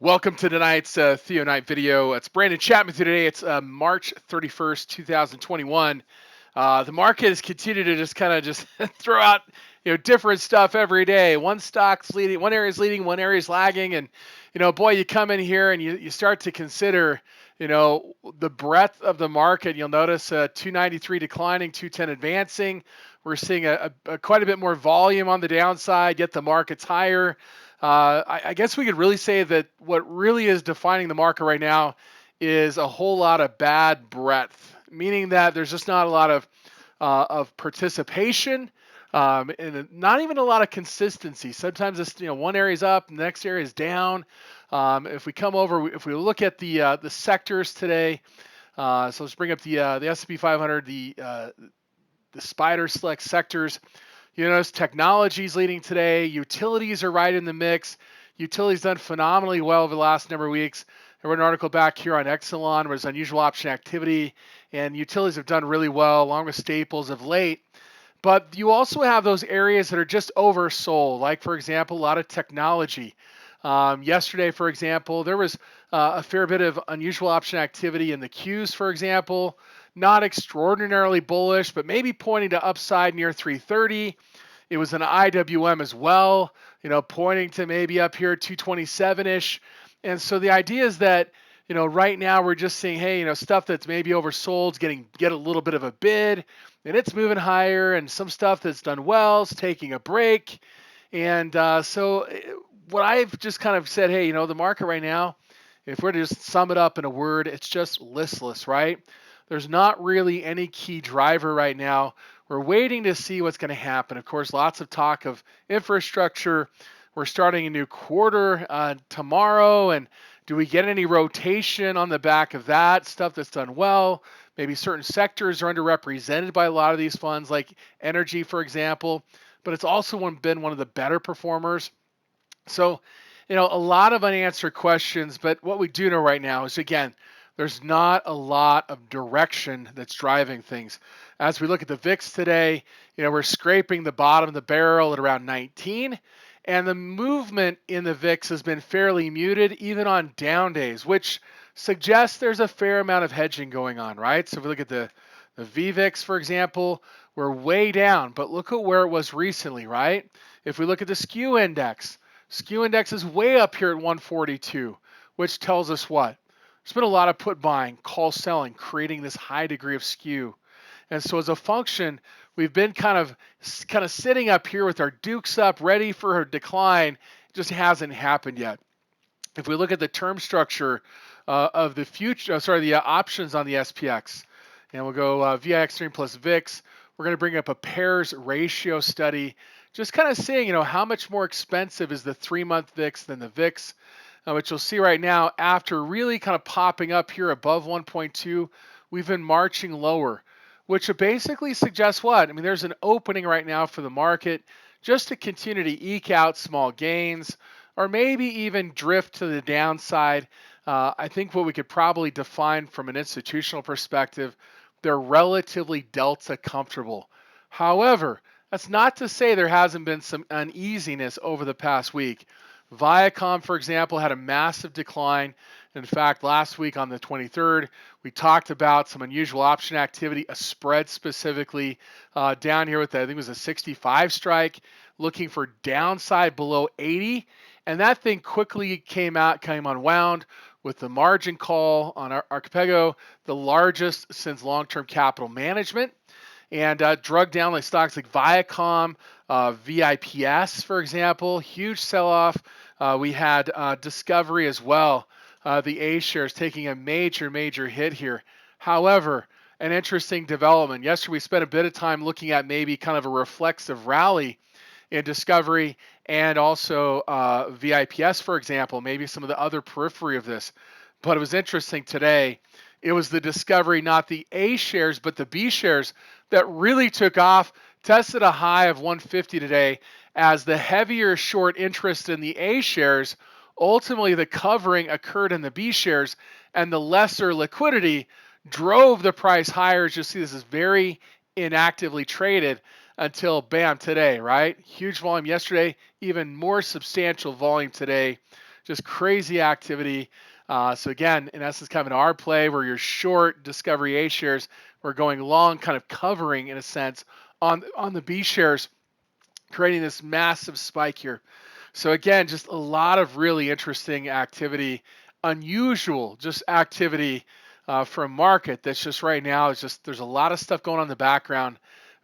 Welcome to tonight's Theo Night video. It's Brandon Chapman today. It's March 31st, 2021. The market has continued to just kind of just throw out different stuff every day. One stock's leading, one area is leading, one area is lagging, and boy, you come in here and you start to consider the breadth of the market. You'll notice 293 declining, 210 advancing. We're seeing quite a bit more volume on the downside, yet the market's higher. I guess we could really say that what really is defining the market right now is a whole lot of bad breadth, meaning that there's just not a lot of participation, and not even a lot of consistency. Sometimes it's one area is up, and the next area is down. If we look at the sectors today, so let's bring up the S&P 500, the Spider Select sectors. You notice technology's leading today. Utilities are right in the mix. Utilities done phenomenally well over the last number of weeks. I read an article back here on Exelon where there's unusual option activity, and utilities have done really well along with staples of late. But you also have those areas that are just oversold, like, for example, a lot of technology. Yesterday, for example, there was a fair bit of unusual option activity in the Qs, for example. Not extraordinarily bullish, but maybe pointing to upside near 330. It was an IWM as well, pointing to maybe up here 227-ish. And so the idea is that, right now we're just seeing, hey, stuff that's maybe oversold is get a little bit of a bid, and it's moving higher, and some stuff that's done well is taking a break. And so what I've just kind of said, hey, the market right now, if we're to just sum it up in a word, it's just listless, right? There's not really any key driver right now. We're waiting to see what's going to happen. Of course, lots of talk of infrastructure. We're starting a new quarter tomorrow, and do we get any rotation on the back of that stuff that's done well? Maybe certain sectors are underrepresented by a lot of these funds, like energy, for example, but it's also been one of the better performers. So, a lot of unanswered questions, but what we do know right now is, again, there's not a lot of direction that's driving things. As we look at the VIX today, we're scraping the bottom of the barrel at around 19, and the movement in the VIX has been fairly muted, even on down days, which suggests there's a fair amount of hedging going on, right? So if we look at the VVIX, for example, we're way down, but look at where it was recently, right? If we look at the SKU index is way up here at 142, which tells us what? There's been a lot of put buying, call selling, creating this high degree of skew. And so as a function, we've been kind of sitting up here with our dukes up, ready for a decline. It just hasn't happened yet. If we look at the term structure of the the options on the SPX, and we'll go VIX stream plus VIX, we're going to bring up a pairs ratio study, just kind of seeing, how much more expensive is the 3-month VIX than the VIX, which you'll see right now after really kind of popping up here above 1.2, we've been marching lower, which basically suggests what? I mean, there's an opening right now for the market just to continue to eke out small gains, or maybe even drift to the downside. I think what we could probably define from an institutional perspective, they're relatively delta comfortable. However, that's not to say there hasn't been some uneasiness over the past week. Viacom, for example, had a massive decline. In fact, last week on the 23rd, we talked about some unusual option activity, a spread specifically down here with, I think it was a 65 strike, looking for downside below 80. And that thing quickly came unwound with the margin call on Archipelago, the largest since long-term capital management, and drug down like stocks like Viacom, VIPS, for example, huge sell-off. We had Discovery as well, the A shares taking a major hit here. However, an interesting development. Yesterday we spent a bit of time looking at maybe kind of a reflexive rally in Discovery and also VIPS, for example, maybe some of the other periphery of this. But it was interesting today. It was the Discovery, not the A shares, but the B shares that really took off, tested a high of 150 today as the heavier short interest in the A shares, ultimately the covering occurred in the B shares, and the lesser liquidity drove the price higher. As you see, this is very inactively traded until bam today, right? Huge volume yesterday, even more substantial volume today. just crazy activity. So again, in essence, kind of an R play where you're short Discovery A shares, we're going long, kind of covering in a sense on the B shares, creating this massive spike here. So again, just a lot of really interesting activity, unusual just activity for a market that's just right now is just there's a lot of stuff going on in the background,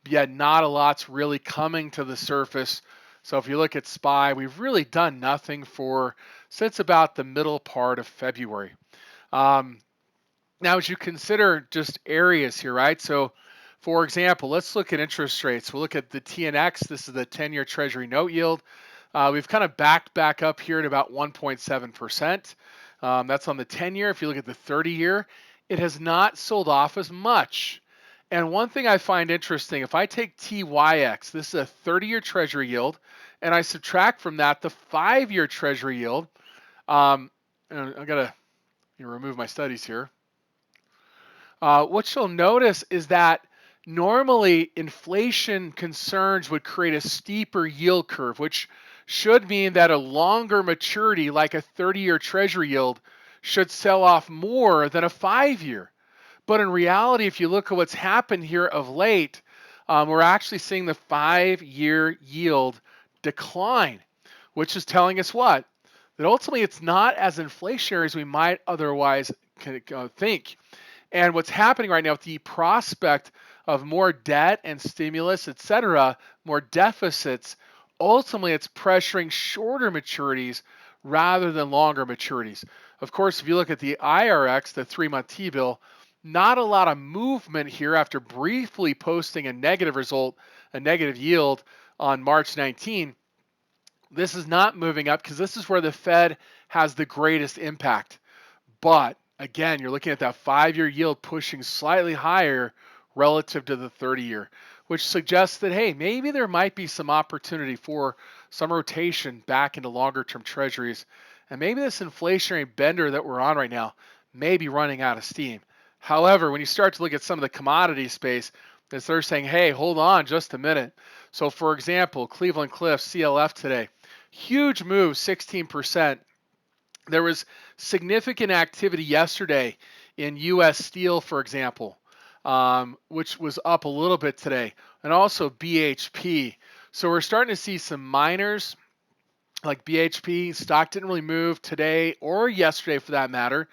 yet not a lot's really coming to the surface. So if you look at SPY, we've really done nothing for since about the middle part of February. Um, Now, as you consider just areas here, right? So, for example, let's look at interest rates. We'll look at the TNX. This is the 10-year Treasury note yield. We've kind of backed back up here at about 1.7%. That's on the 10-year. If you look at the 30-year, it has not sold off as much. And one thing I find interesting, if I take TYX, this is a 30-year Treasury yield, and I subtract from that the 5-year Treasury yield, and I gotta remove my studies here. What you'll notice is that normally inflation concerns would create a steeper yield curve, which should mean that a longer maturity, like a 30-year Treasury yield, should sell off more than a 5-year. But in reality, if you look at what's happened here of late, we're actually seeing the 5-year yield decline, which is telling us what? That ultimately it's not as inflationary as we might otherwise think. And what's happening right now with the prospect of more debt and stimulus, et cetera, more deficits, ultimately it's pressuring shorter maturities rather than longer maturities. Of course, if you look at the IRX, the 3-month T-bill, not a lot of movement here after briefly posting a negative result, a negative yield on March 19. This is not moving up because this is where the Fed has the greatest impact. But again, you're looking at that 5-year yield pushing slightly higher relative to the 30-year, which suggests that, hey, maybe there might be some opportunity for some rotation back into longer-term treasuries. And maybe this inflationary bender that we're on right now may be running out of steam. However, when you start to look at some of the commodity space, they're saying, hey, hold on just a minute. So, for example, Cleveland Cliffs, CLF today, huge move, 16%. There was significant activity yesterday in U.S. steel, for example, which was up a little bit today, and also BHP. So we're starting to see some miners like BHP. Stock didn't really move today or yesterday for that matter,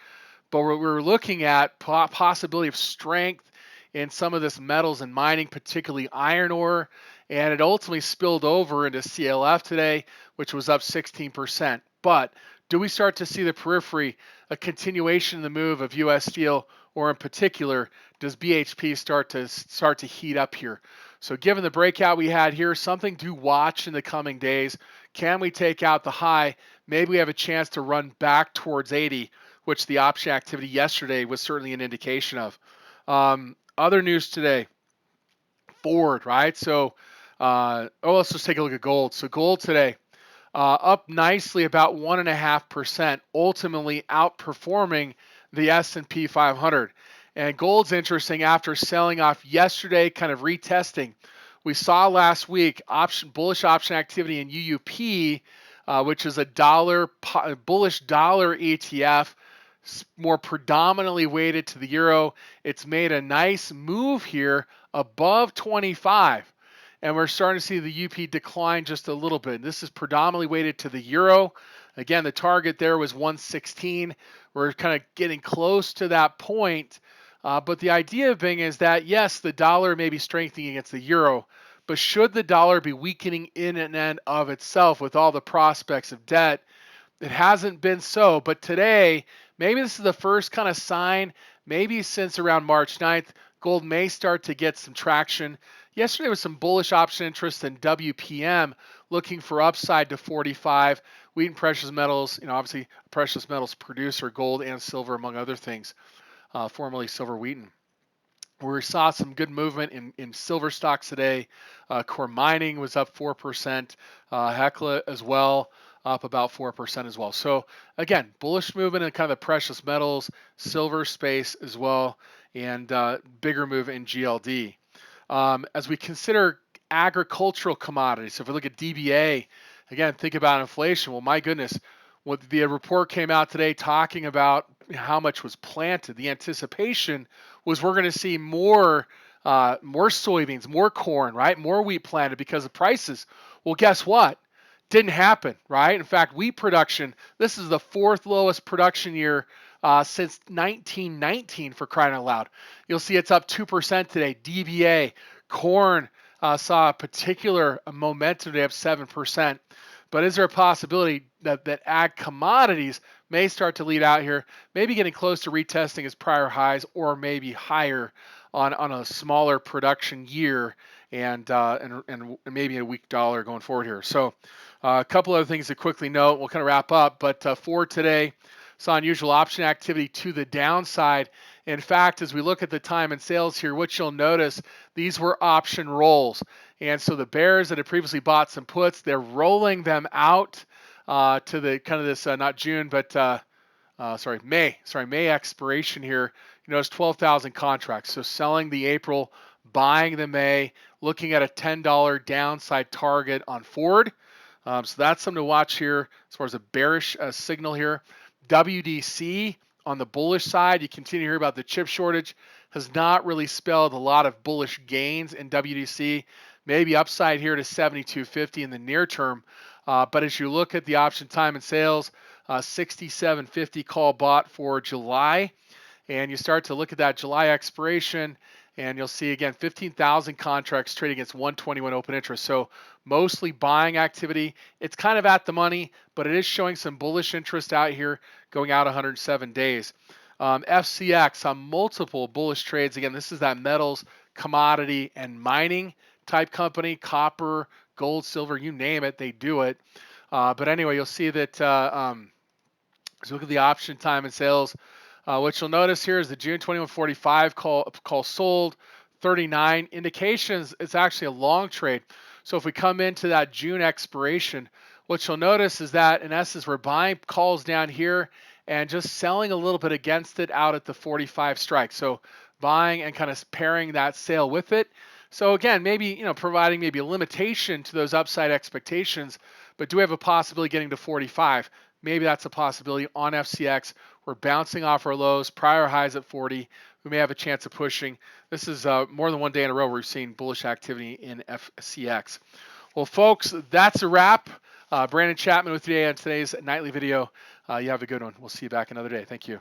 but we're looking at possibility of strength in some of this metals and mining, particularly iron ore, and it ultimately spilled over into CLF today, which was up 16%. But do we start to see the periphery, a continuation in the move of U.S. steel, or in particular, does BHP start to heat up here? So given the breakout we had here, something to watch in the coming days. Can we take out the high? Maybe we have a chance to run back towards 80, which the option activity yesterday was certainly an indication of. Other news today, Ford, right? So, let's just take a look at gold. So gold today, up nicely about 1.5%, ultimately outperforming the S&P 500. And gold's interesting after selling off yesterday, kind of retesting. We saw last week bullish option activity in UUP, which is a bullish dollar ETF, more predominantly weighted to the euro. It's made a nice move here above 25. And we're starting to see the UP decline just a little bit. This is predominantly weighted to the euro. Again, the target there was 116. We're kind of getting close to that point. But the idea being is that, yes, the dollar may be strengthening against the euro, but should the dollar be weakening in and of itself with all the prospects of debt? It hasn't been so. But today, maybe this is the first kind of sign, maybe since around March 9th, gold may start to get some traction. Yesterday was some bullish option interest in WPM, looking for upside to 45. Wheat and precious metals, obviously a precious metals producer, gold and silver, among other things, formerly Silver Wheaton. We saw some good movement in silver stocks today. Core mining was up 4%. Hecla as well, up about 4% as well. So again, bullish movement in kind of the precious metals, silver space as well, and bigger move in GLD. As we consider agricultural commodities, so if we look at DBA, again, think about inflation. Well, my goodness, what the report came out today talking about how much was planted. The anticipation was we're going to see more soybeans, more corn, right? More wheat planted because of prices. Well, guess what? Didn't happen, right? In fact, wheat production, this is the fourth lowest production year since 1919, for crying out loud. You'll see it's up 2% today. DVA, corn saw a particular momentum today, up 7%. But is there a possibility that ag commodities may start to lead out here, maybe getting close to retesting its prior highs or maybe higher on a smaller production year and maybe a weak dollar going forward here? So a couple other things to quickly note. We'll kind of wrap up, but for today, saw unusual option activity to the downside. In fact, as we look at the time and sales here, what you'll notice, these were option rolls. And so the bears that had previously bought some puts, they're rolling them out to the kind of this, not June, but May expiration here. You notice 12,000 contracts. So selling the April, buying the May, looking at a $10 downside target on forward. So that's something to watch here as far as a bearish signal here. WDC on the bullish side, you continue to hear about the chip shortage, has not really spelled a lot of bullish gains in WDC. Maybe upside here to 72.50 in the near term. But as you look at the option time and sales, 67.50 call bought for July. And you start to look at that July expiration, and you'll see again 15,000 contracts trading against 121 open interest. So mostly buying activity. It's kind of at the money, but it is showing some bullish interest out here going out 107 days. FCX on multiple bullish trades. Again, this is that metals, commodity, and mining type company, copper, gold, silver, you name it, they do it. But anyway, you'll see that as you look at the option time and sales, what you'll notice here is the June 21.45 call sold, 39 indications. It's actually a long trade. So if we come into that June expiration, what you'll notice is that in essence we're buying calls down here and just selling a little bit against it out at the 45 strike. So buying and kind of pairing that sale with it. So again, maybe providing maybe a limitation to those upside expectations, but do we have a possibility getting to 45? Maybe that's a possibility on FCX. We're bouncing off our lows, prior highs at 40. We may have a chance of pushing. This is more than one day in a row where we've seen bullish activity in FCX. Well, folks, that's a wrap. Brandon Chapman with you today on today's nightly video. You have a good one. We'll see you back another day. Thank you.